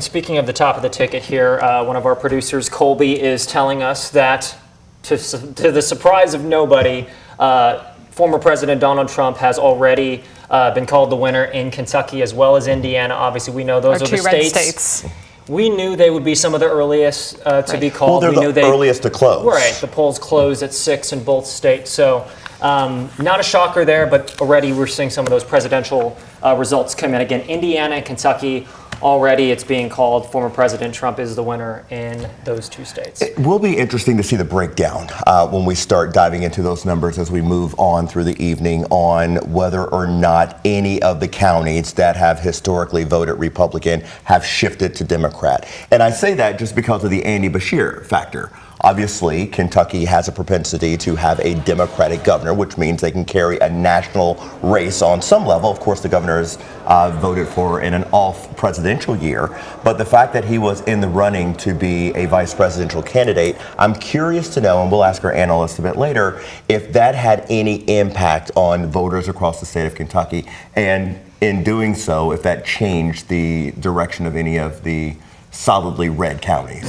Speaking of the top of the ticket here, one of our producers, Colby, is telling us that, to the surprise of nobody, former President Donald Trump has already been called the winner in Kentucky as well as Indiana. Obviously, we know those are the two red states. We knew they would be some of the earliest to be called. Well, they're the earliest to close. Right. The polls closed at 6 in both states. So not a shocker there, but already we're seeing some of those presidential results come in. Again, Indiana and Kentucky, already it's being called former President Trump is the winner in those two states. It will be interesting to see the breakdown when we start diving into those numbers as we move on through the evening on whether or not any of the counties that have historically voted Republican have shifted to Democrat. And I say that just because of the Andy Beshear factor. Obviously, Kentucky has a propensity to have a Democratic governor, which means they can carry a national race on some level. Of course, the governor is voted for in an off presidential year. But the fact that he was in the running to be a vice presidential candidate, I'm curious to know, and we'll ask our analyst a bit later, if that had any impact on voters across the state of Kentucky. And in doing so, if that changed the direction of any of the solidly red counties.